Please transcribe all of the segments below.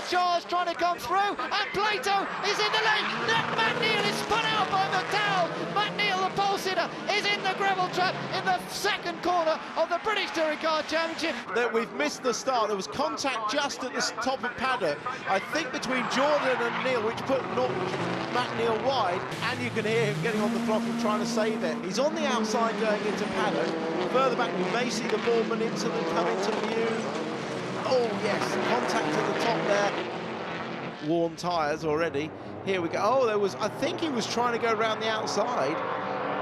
charge trying to come through, and Plato is in the lead. Matt Neal is spun out by McDowell. Matt Neal, the pole sitter, is in the gravel trap in the second corner of the British Touring Car Championship. That we've missed the start. There was contact just at the top of paddock, I think between Jordan and Neal, which put Matt Neal wide, and you can hear him getting on the throttle trying to save it. He's on the outside going into paddock. Further back you may see the Bournemouth incident come into view. Oh yes, contact at the top there. Worn tyres already. Here we go. Oh, there was, I think he was trying to go around the outside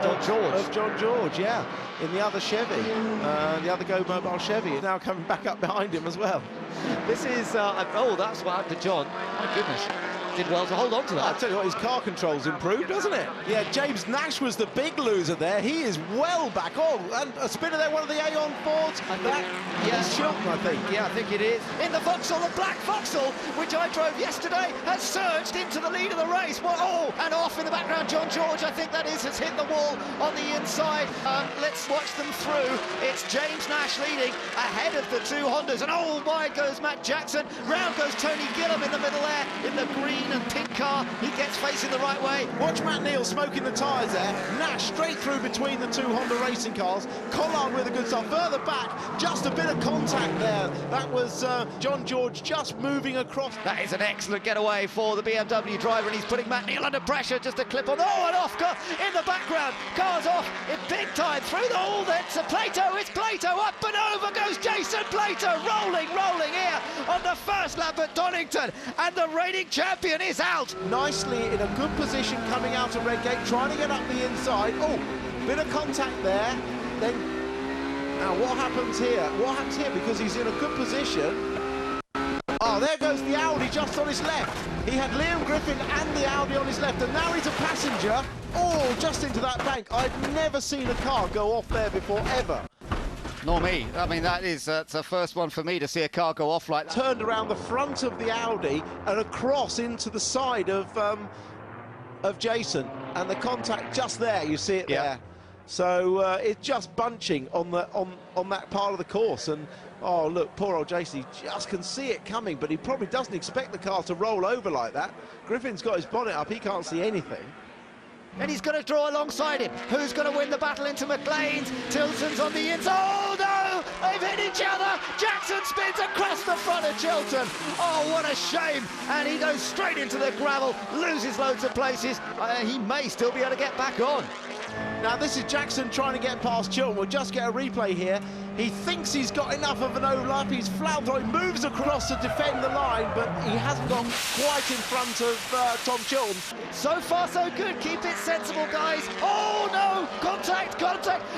of John George, yeah, in the other Chevy, the other Go Mobile Chevy is now coming back up behind him as well. This is, oh, that's what happened to John. My goodness. Did well to hold on to that. I'll tell you what, his car control's improved, doesn't it? Yeah, James Nash was the big loser there. He is well back on. And a spinner there, one of the Aeon Fords. Yes, Chilton, I think. Yeah, I think it is. In the Vauxhall, the black Vauxhall, which I drove yesterday, has surged into the lead of the race. Well, oh, and off in the background, John George, I think that is, has hit the wall on the inside. Let's watch them through. It's James Nash leading ahead of the two Hondas. And oh, wide goes Matt Jackson. Round goes Tony Gillam in the middle there in the green and pink car. He gets facing the right way. Watch Matt Neal smoking the tyres there. Nash straight through between the two Honda racing cars. Collard with a good start. Further back, just a bit of contact there. That was John George just moving across. That is an excellent getaway for the BMW driver, and he's putting Matt Neal under pressure. Just a clip on. Oh, and off in the background. Car's off in big time through the hole. That's Plato. It's Plato. Up and over goes Jason Plato. Rolling here on the first lap at Donington. And the reigning champion is out. Nicely in a good position coming out of Redgate, trying to get up the inside. Oh, bit of contact there. Then, now what happens here? What happens here? Because he's in a good position. Oh, there goes the Audi just on his left. He had Liam Griffin and the Audi on his left, and now he's a passenger. Oh, just into that bank. I've never seen a car go off there before, ever. Nor me. I mean, that's the first one for me to see a car go off like that. Turned around the front of the Audi and across into the side of Jason, and the contact just there. You see it there. So it's just bunching on that part of the course, and oh look, poor old Jason, he just can see it coming, but he probably doesn't expect the car to roll over like that. Griffin's got his bonnet up, he can't see anything. And he's going to draw alongside him. Who's going to win the battle into McLean's? Tilton's on the inside. Oh no! They've hit each other. Jackson spins across the front of Chilton. Oh, what a shame. And he goes straight into the gravel, loses loads of places. He may still be able to get back on. Now this is Jackson trying to get past Chilton. We'll just get a replay here. He thinks he's got enough of an overlap. He's flouted through. He moves across to defend the line, but he hasn't got quite in front of Tom Chilton. So far, so good. Keep it sensible, guys. Oh, no! Contact!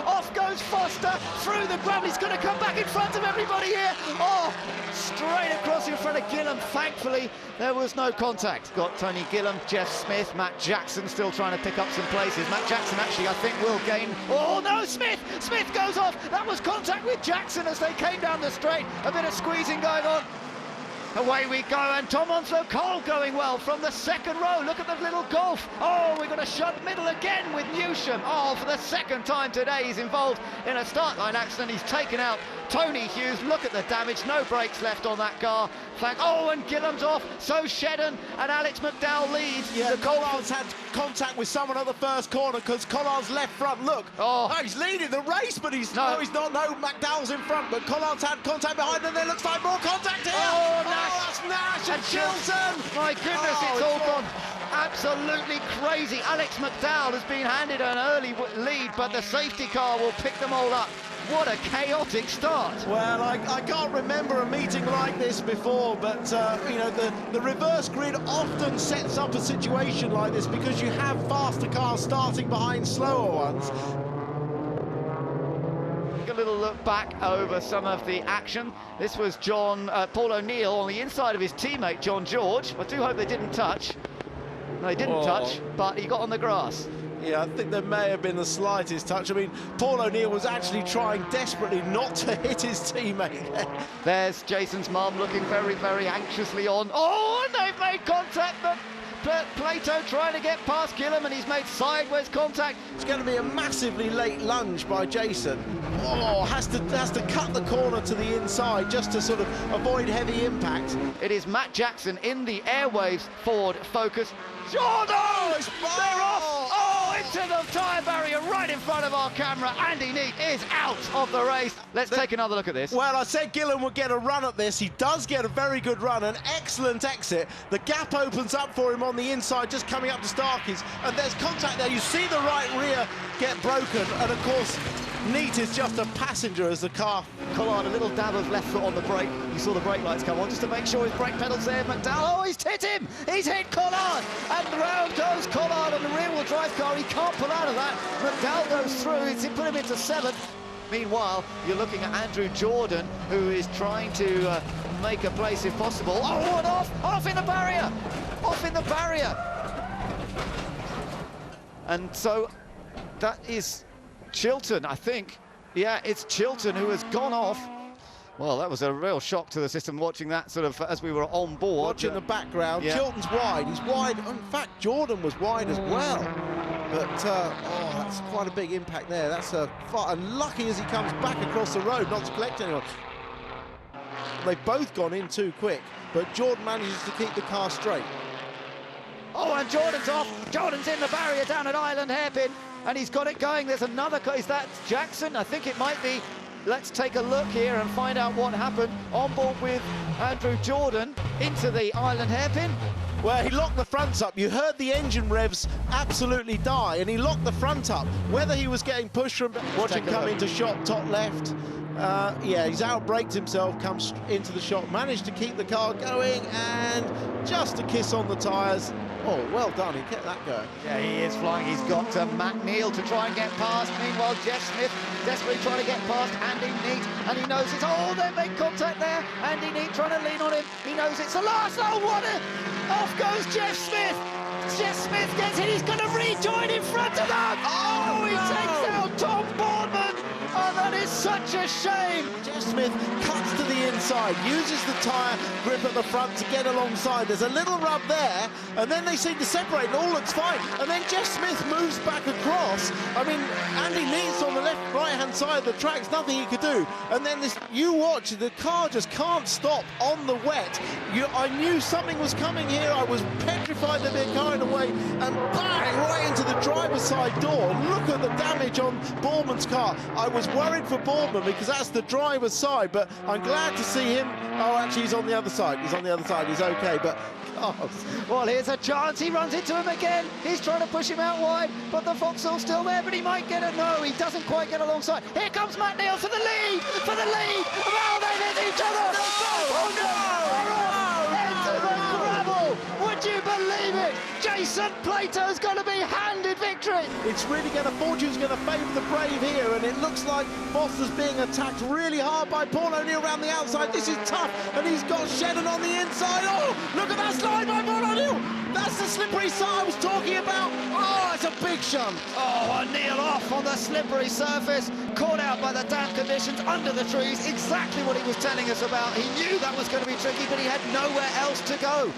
Off goes Foster through the gravel. He's going to come back in front of everybody here. Oh, straight across in front of Gillam. Thankfully, there was no contact. Got Tony Gillam, Jeff Smith, Matt Jackson still trying to pick up some places. Matt Jackson actually, I think, will gain. Oh, no, Smith goes off. That was contact with Jackson as they came down the straight. A bit of squeezing going on. Away we go, and Tom Onslow-Cole going well from the second row. Look at the little Golf. Oh, we're going to shut middle again with Newsham. Oh, for the second time today, he's involved in a start line accident. He's taken out Tony Hughes. Look at the damage. No brakes left on that car. Flank. Oh, and Gillam's off. So Shedden and Alex McDowell leads. Yeah, Collard's had contact with someone at the first corner because Collard's left front. Look. Oh, he's leading the race, but he's not. No, McDowell's in front, but Collard's had contact behind, and there looks like more contact here. Oh, Nash. That's Nash and Chilton. My goodness, it's all gone absolutely crazy. Alex McDowell has been handed an early lead, but the safety car will pick them all up. What a chaotic start. Well, I can't remember a meeting like this before, but you know, the reverse grid often sets up a situation like this because you have faster cars starting behind slower ones. A little look back over some of the action. This was Paul O'Neill on the inside of his teammate John George. I do hope they didn't touch. No, they didn't touch, but he got on the grass. Yeah, I think there may have been the slightest touch. I mean, Paul O'Neill was actually trying desperately not to hit his teammate. There's Jason's mum looking very, very anxiously on. Oh, and they've made contact, but Plato trying to get past Gillam, and he's made sideways contact. It's going to be a massively late lunge by Jason. Oh, has to cut the corner to the inside just to sort of avoid heavy impact. It is Matt Jackson in the airwaves forward focus. Oh no! They're off! Oh, into the tyre barrier right in front of our camera. Andy Neate is out of the race. Let's take another look at this. Well, I said Gillam would get a run at this. He does get a very good run, an excellent exit. The gap opens up for him on the inside, just coming up to Starkey's, and there's contact there. You see the right rear get broken, and of course, Neate is just a passenger as the car. Collard, a little dab of left foot on the brake. You saw the brake lights come on just to make sure his brake pedal's there. McDowell, oh, he's hit him! He's hit Collard! And round goes Collard on the rear-wheel drive car. He can't pull out of that. McDowell goes through. It's put him into 7th. Meanwhile, you're looking at Andrew Jordan, who is trying to make a place if possible. Oh, and off in the barrier! Off in the barrier! And so that is Chilton, I think. Yeah, it's Chilton who has gone off. Well, that was a real shock to the system watching that sort of as we were on board. Watching the background, yeah. Chilton's wide. He's wide. In fact, Jordan was wide as well. But, oh, that's quite a big impact there. That's unlucky as he comes back across the road not to collect anyone. They've both gone in too quick, but Jordan manages to keep the car straight. Oh, and Jordan's off. Jordan's in the barrier down at Island Hairpin, and he's got it going. There's another car. Is that Jackson? I think it might be. Let's take a look here and find out what happened. On board with Andrew Jordan into the Island Hairpin. Well, he locked the fronts up. You heard the engine revs absolutely die, and he locked the front up. Whether he was getting pushed from... Watch him come into shot, top left. Yeah, he's out-braked himself, comes into the shot, managed to keep the car going, and just a kiss on the tyres. Oh, well done, he kept that going. Yeah, he is flying. He's got Matt Neal to try and get past. Meanwhile, Jeff Smith desperately trying to get past Andy Neate, and he knows it's... Oh, they make contact there. Andy Neate trying to lean on him. He knows it's the last. Oh, what a... Off goes Jeff Smith. Jeff Smith gets it. He's going to rejoin in front of them. Oh, he takes out Tom Boardman. Oh, that is such a shame. Jeff Smith cuts to the inside, uses the tyre grip at the front to get alongside. There's a little rub there, and then they seem to separate, and all looks fine. And then Jeff Smith moves back across. I mean, Andy Neate's on the right-hand side of the track. There's nothing he could do. And then this, you watch, the car just can't stop on the wet. I knew something was coming here. I was petrified that they're carried away, and bang, right into the driver's side door. Look at the damage on Boardman's car. I was worried for Boardman because that's the driver's side, but I'm glad to see him. Oh, actually, he's on the other side. He's on the other side. He's okay, but... Oh. Well, here's a chance. He runs into him again. He's trying to push him out wide, but the Vauxhall's still there, but he might get it. No, he doesn't quite get alongside. Here comes Matt Neal for the lead! For the lead! Oh, they hit each other! No! Oh, no! Into the gravel! Would you believe it? Jason Plato's going to be handed victory! It's really going to... Fortune's going to favour the brave here, and it looks like Foster's being attacked really hard by Paul O'Neill around the outside. This is tough, and he's got Shedden on the inside. Oh, look at that slide by Paul O'Neill! That's the slippery side I was talking about. Oh, it's a big shunt. Oh, O'Neill off on the slippery surface, caught out by the damp conditions under the trees. Exactly what he was telling us about. He knew that was going to be tricky, but he had nowhere else to go.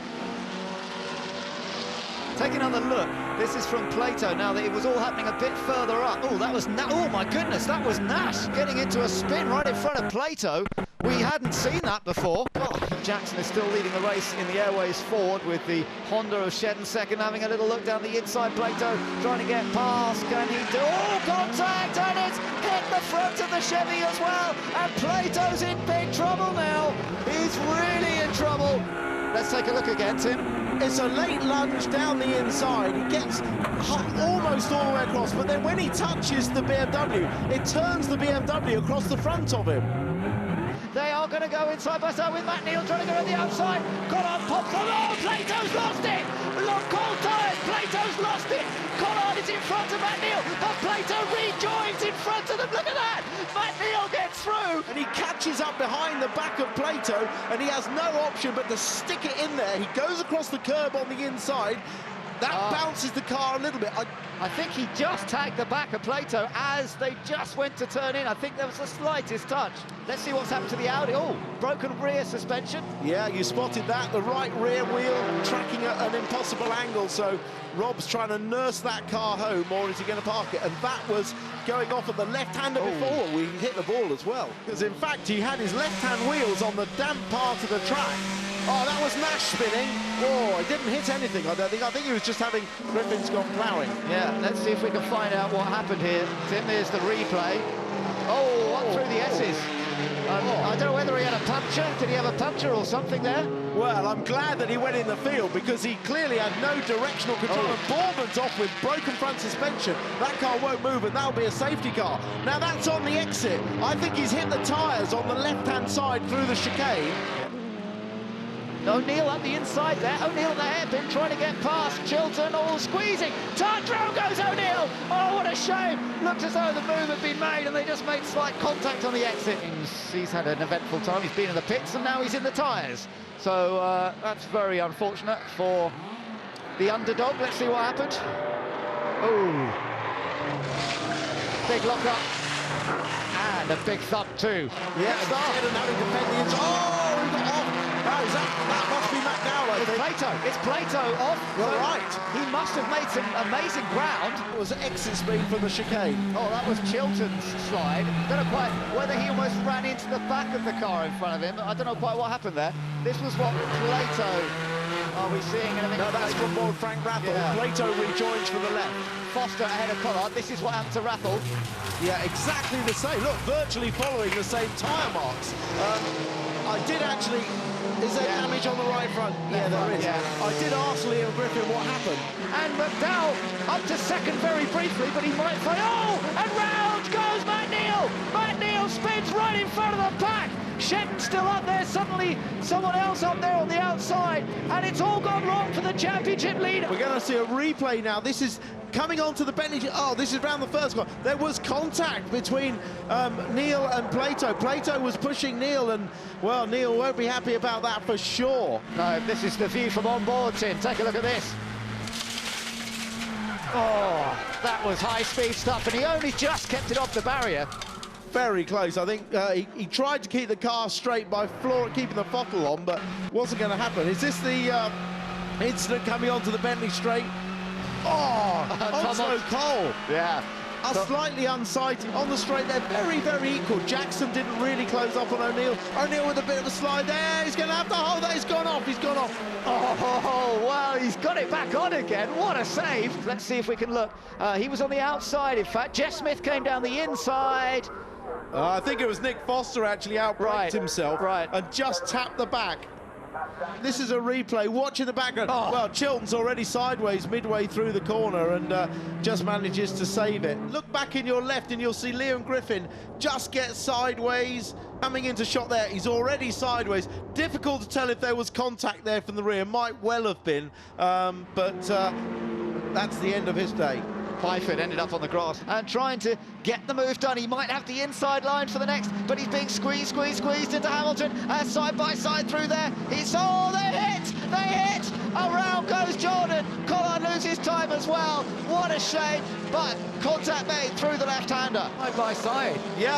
Take another look. This is from Plato now that it was all happening a bit further up. Oh, that was oh my goodness, that was Nash getting into a spin right in front of Plato. We hadn't seen that before. Oh, Jackson is still leading the race in the airways forward with the Honda of Shedden second, having a little look down the inside. Plato trying to get past. Can he do? Oh, contact, and it's hit the front of the Chevy as well. And Plato's in big trouble now. He's really in trouble. Let's take a look again, Tim. It's a late lunge down the inside. He gets almost all the way across, but then when he touches the BMW, it turns the BMW across the front of him. They are going to go inside by side with Matt Neal trying to go on the outside. Collard pops on. Oh, Plato's lost it. Look, cold tyres. Plato's lost it. Collard is in front of Matt Neal, but Plato rejoins in front of them. Look at that. Matt Neal gets through. And he catches up behind the back of Plato, and he has no option but to stick it in there. He goes across the curb on the inside. That bounces the car a little bit. I think he just tagged the back of Plato as they just went to turn in. I think there was the slightest touch. Let's see what's happened to the Audi. Oh, broken rear suspension. Yeah, you spotted that. The right rear wheel tracking at an impossible angle. So Rob's trying to nurse that car home, or is he going to park it? And that was going off at the left-hander before we hit the ball as well. Because in fact, he had his left-hand wheels on the damp part of the track. Oh, that was Nash spinning. Oh, he didn't hit anything, I don't think. I think he was just having Griffin's gone ploughing. Yeah, let's see if we can find out what happened here. Tim, there's the replay. Oh, up through the S's. I don't know whether he had a puncture. Did he have a puncture or something there? Well, I'm glad that he went in the field because he clearly had no directional control. And Bourman's off with broken front suspension. That car won't move, and that'll be a safety car. Now, that's on the exit. I think he's hit the tyres on the left-hand side through the chicane. O'Neill up the inside there. O'Neill at the hairpin trying to get past Chilton, all squeezing. Down goes O'Neill. Oh, what a shame. Looked as though the move had been made and they just made slight contact on the exit. He's had an eventful time. He's been in the pits and now he's in the tyres. So that's very unfortunate for the underdog. Let's see what happened. Oh, big lock up. And a big thump too. Yeah, and now he defend the inside. Oh, he got off. That must be McDowell, I think. It's Plato off. You're right. He must have made some amazing ground. It was exit speed from the chicane. Oh, that was Chilton's slide. Don't know quite whether he almost ran into the back of the car in front of him. I don't know quite what happened there. This was what Plato... Are we seeing anything? No, that's from board Frank Rathel. Yeah. Plato rejoins from the left. Foster ahead of Collard. This is what happened to Rathel. Yeah, exactly the same. Look, virtually following the same tyre marks. I did actually... Is there damage on the right front? Yeah, there is. Yeah. I did ask Liam Griffin what happened. And McDowell up to second very briefly, but he might find... Oh! And round goes McNeil! McNeil spins right in front of the pack! Shedden's still up there, suddenly someone else up there on the outside, and it's all gone wrong for the championship leader. We're going to see a replay now. This is coming on to the Bentley. Oh, this is round the first one. There was contact between Neil and Plato. Plato was pushing Neil, and, well, Neil won't be happy about that for sure. No, this is the view from on board, Tim. Take a look at this. Oh, that was high-speed stuff, and he only just kept it off the barrier. Very close. I think he tried to keep the car straight by keeping the throttle on, but wasn't going to happen. Is this the incident coming onto the Bentley straight? Oh, Onslow-Cole. Yeah. Slightly unsighted on the straight. They're very, very equal. Jackson didn't really close up on O'Neill. O'Neill with a bit of a slide there. He's going to have to hold that. He's gone off. He's gone off. Oh, well, he's got it back on again. What a save. Let's see if we can look. He was on the outside, in fact. Jeff Smith came down the inside. I think it was Nick Foster actually outbraked himself and just tapped the back. This is a replay. Watch in the background. Oh. Well, Chilton's already sideways midway through the corner and just manages to save it. Look back in your left and you'll see Liam Griffin just get sideways. Coming into shot there, he's already sideways. Difficult to tell if there was contact there from the rear. Might well have been, but that's the end of his day. Byford ended up on the grass and trying to get the move done. He might have the inside line for the next, but he's being squeezed into Hamilton. Side by side through there. They hit! Around goes Jordan. Collard loses time as well. What a shame, but contact made through the left-hander. Side by side. Yeah,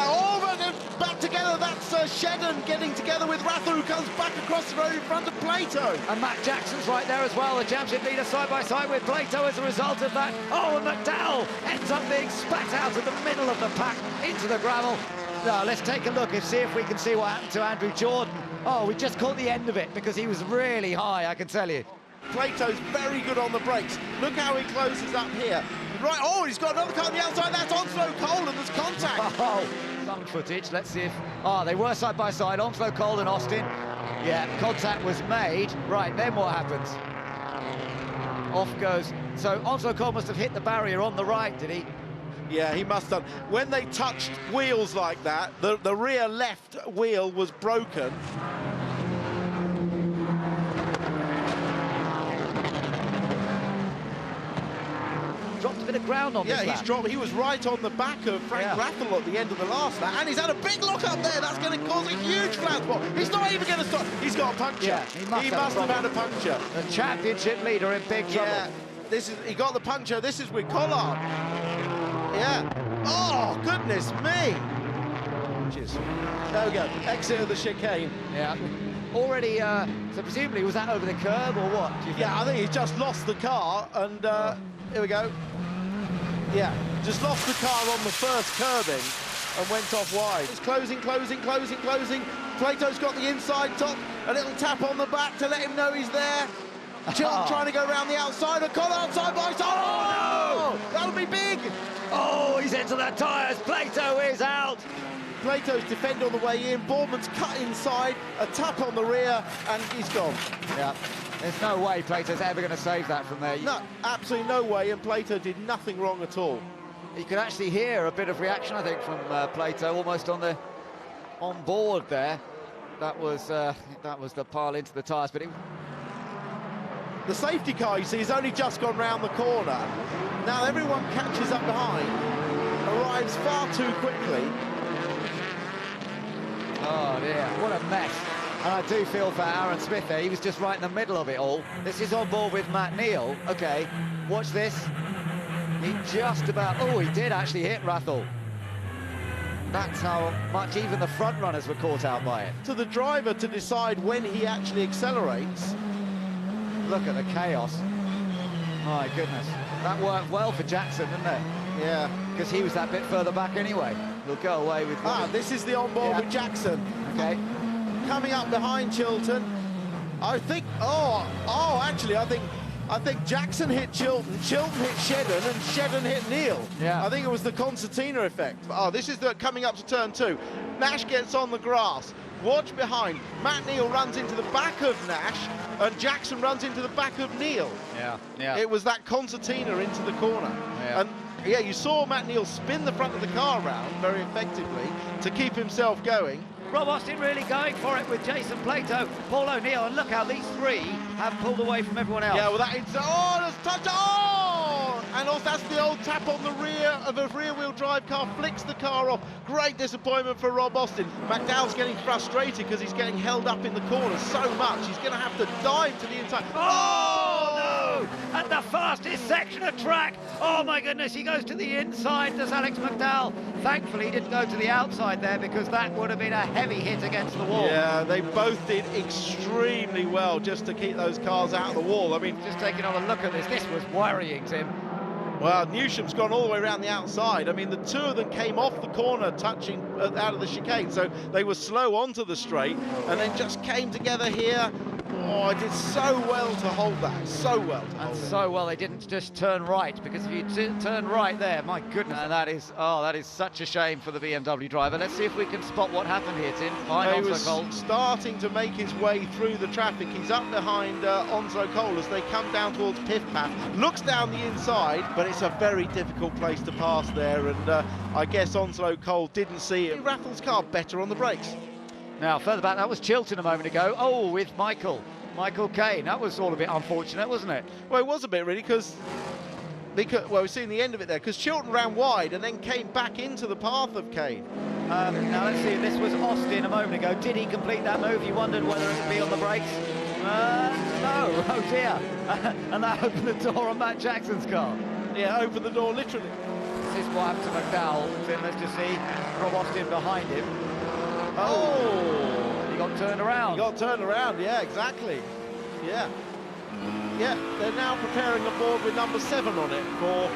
back together. That's Shedden getting together with Rathel, who comes back across the road in front of Plato. And Matt Jackson's right there as well, the championship leader side by side with Plato as a result of that. Oh, and McDowell ends up being spat out of the middle of the pack into the gravel. Now, let's take a look and see if we can see what happened to Andrew Jordan. Oh, we just caught the end of it because he was really high, I can tell you. Plato's very good on the brakes. Look how he closes up here. Right, oh, he's got another car on the outside. That's Onslow-Cole, and there's contact. Oh, some footage. Let's see if... Oh, they were side by side, Onslow-Cole and Austin. Yeah, contact was made. Right, then what happens? Off goes. So Onslow-Cole must have hit the barrier on the right, did he? Yeah, he must have. When they touched wheels like that, the rear left wheel was broken. Dropped a bit of ground on this lap. He's dropped. He was right on the back of Frank Rathel at the end of the last lap, and he's had a big lock up there. That's going to cause a huge flat spot. He's not even going to stop. He's got a puncture. Yeah, he must have had a puncture. The championship leader in big trouble. Yeah. he got the puncher. This is with Collard. Yeah. Oh, goodness me. There we go. Exit of the chicane. Yeah. Already, so presumably, was that over the curb or what? Do you think? Yeah, I think he's just lost the car, and here we go. Yeah, just lost the car on the first curbing and went off wide. It's closing. Plato's got the inside top, a little tap on the back to let him know he's there. Chilton trying to go around the outside, and Collard side by side. Oh, no! That'll be big! Oh, he's into the tyres. Plato is out. Plato's defend on the way in, Boardman's cut inside, a tap on the rear, and he's gone. Yeah, there's no way Plato's ever going to save that from there. No, absolutely no way, and Plato did nothing wrong at all. You could actually hear a bit of reaction, I think, from Plato, almost on board there. That was the pile into the tyres, but the safety car, you see, has only just gone round the corner. Now everyone catches up behind, arrives far too quickly. Oh dear, what a mess. And I do feel for Aaron Smith there. He was just right in the middle of it all. This is on board with Matt Neal. Okay, watch this. He just about, oh, he did actually hit Rathel. That's how much even the front runners were caught out by it. To the driver to decide when he actually accelerates. Look at the chaos. My goodness. That worked well for Jackson, didn't it? Yeah. Because he was that bit further back anyway. He'll go away with... This is the on-board with Jackson. Okay. Coming up behind Chilton. I think... actually, I think Jackson hit Chilton, Chilton hit Shedden, and Shedden hit Neal. Yeah. I think it was the concertina effect. Oh, this is coming up to turn 2. Nash gets on the grass. Watch behind. Matt Neal runs into the back of Nash, and Jackson runs into the back of Neal. Yeah. It was that concertina into the corner. Yeah. And yeah, you saw Matt Neal spin the front of the car round very effectively to keep himself going. Rob Austin really going for it with Jason Plato, Paul O'Neill, and look how these three have pulled away from everyone else. Yeah, well, there's touch. Oh! And also that's the old tap on the rear of a rear-wheel drive car, flicks the car off. Great disappointment for Rob Austin. McDowell's getting frustrated because he's getting held up in the corner so much. He's going to have to dive to the inside. Oh, no! At the fastest section of track. Oh, my goodness, he goes to the inside, does Alex McDowell. Thankfully, he didn't go to the outside there because that would have been a heavy hit against the wall. Yeah, they both did extremely well just to keep those cars out of the wall. I mean, just taking on a look at this was worrying, Tim. Well, Newsham's gone all the way around the outside. I mean, the two of them came off the corner touching out of the chicane, so they were slow onto the straight and then just came together here. Oh, I did so well to hold that, so well to hold it. So well they didn't just turn right, because if you turn right there, my goodness, and that is such a shame for the BMW driver. Let's see if we can spot what happened here, Tim. He was starting to make his way through the traffic. He's up behind Onslow-Cole as they come down towards Piff Path. Looks down the inside, but it's a very difficult place to pass there, and I guess Onslow-Cole didn't see it. Raffles' car better on the brakes. Now, further back, that was Chilton a moment ago. Oh, with Michael Kane. That was all a bit unfortunate, wasn't it? Well, it was a bit, really, because well, we've seen the end of it there, because Chilton ran wide and then came back into the path of Kane. Now, let's see, this was Austin a moment ago. Did he complete that move? You wondered whether it would be on the brakes. No, oh dear. And that opened the door on Matt Jackson's car. Yeah, opened the door, literally. This is what happened to McDowell. Tim, let's just see Rob Austin behind him. Oh! He got turned around. He got turned around, yeah, exactly. Yeah. Yeah, they're now preparing a board with number 7 on it for...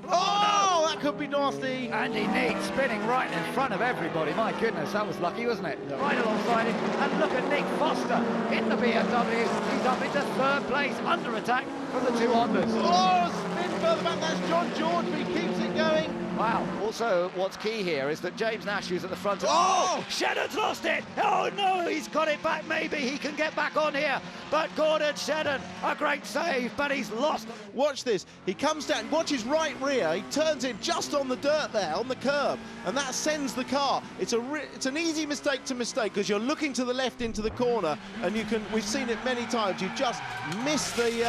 no. That could be nasty. Andy Neate spinning right in front of everybody. My goodness, that was lucky, wasn't it? Yeah. Right alongside him. And look at Nick Foster in the BMW. He's up into 3rd place, under attack from the 2 Hondas. Oh, spin further back. That's John George, but he keeps it going. Wow. Also, what's key here is that James Nash, who's at the front... Oh! Shedden's lost it! Oh, no, he's got it back. Maybe he can get back on here. But Gordon Shedden, a great save, but he's lost. Watch this. He comes down, watch his right rear. He turns in just on the dirt there, on the curb, and that sends the car. It's an easy mistake to mistake, because you're looking to the left into the corner, and we've seen it many times, you just miss the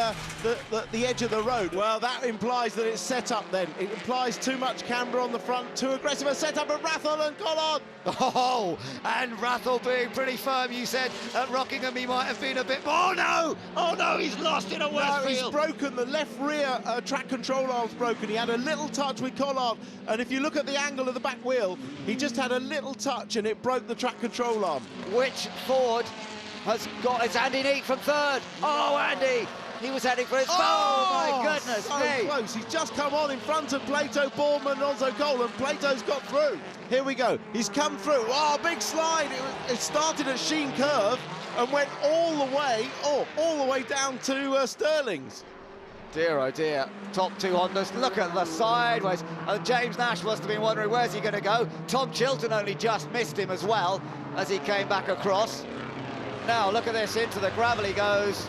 edge of the road. Well, that implies that it's set up then. It implies too much camber on the front, too aggressive a setup of Rathel and Collard. Oh, and Rathel being pretty firm. You said at Rockingham he might have been a bit. Oh no, he's lost in a Westfield. No, he's broken. The left rear track control arm's broken. He had a little touch with Collard, and if you look at the angle of the back wheel, he just had a little touch and it broke the track control arm. Which Ford has got? It's Andy Neate from third. Oh, Andy! He was heading for his. Oh my goodness so me! Close. He's just come on in front of Plato, Bournemouth, and Onslow-Cole, and Plato's got through. Here we go. He's come through. Oh, big slide. It started at Sheen Curve and went all the way down to Stirling's. Dear, oh dear. Top two Hondas. Look at the sideways. James Nash must have been wondering where's he going to go. Tom Chilton only just missed him as well as he came back across. Now look at this, into the gravel he goes.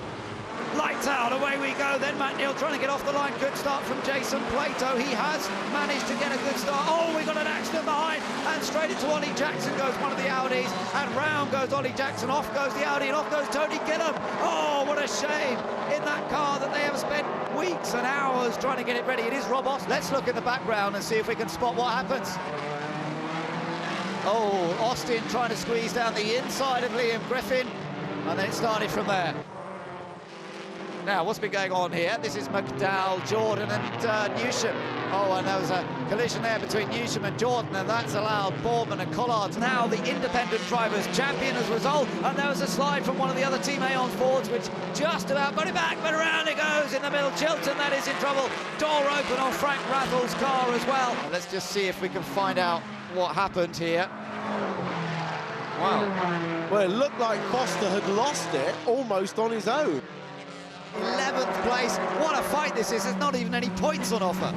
Lights out, away we go. Then Matt Neal trying to get off the line. Good start from Jason Plato. He has managed to get a good start. Oh, we got an accident behind, and straight into Ollie Jackson goes one of the Audis, and round goes Ollie Jackson. Off goes the Audi, and off goes Tony Gillam. Oh, what a shame in that car that they have spent weeks and hours trying to get it ready. It is Rob Austin. Let's look in the background and see if we can spot what happens. Oh, Austin trying to squeeze down the inside of Liam Griffin, and then it started from there. Now, what's been going on here? This is McDowell, Jordan and Newsham. Oh, and there was a collision there between Newsham and Jordan, and that's allowed Bournemouth and Collard. Now the independent drivers champion as a result, and there was a slide from one of the other Team Aon Fords, which just about put it back, but around it goes in the middle. Chilton, that is in trouble. Door open on Frank Rathel's car as well. Let's just see if we can find out what happened here. Wow. Well, it looked like Foster had lost it almost on his own. 11th place. What a fight this is. There's not even any points on offer.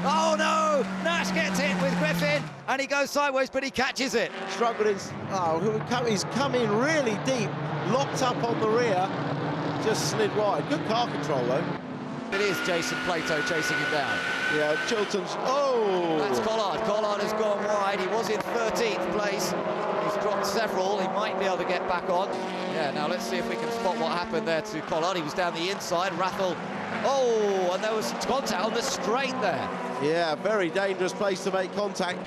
Oh no, Nash gets hit with Griffin and he goes sideways, but he catches it. Struggled. He's come in really deep, locked up on the rear, just slid wide. Good car control though. It is Jason Plato chasing him down. Yeah, Chilton's. Oh, that's Collard. Collard has gone wide. He was in 13th place. He's dropped several. He might be able to get back on. Yeah, now let's see if we can spot what happened there to Collard. He was down the inside. Rathel. Oh, and there was contact on the straight there. Yeah, very dangerous place to make contact.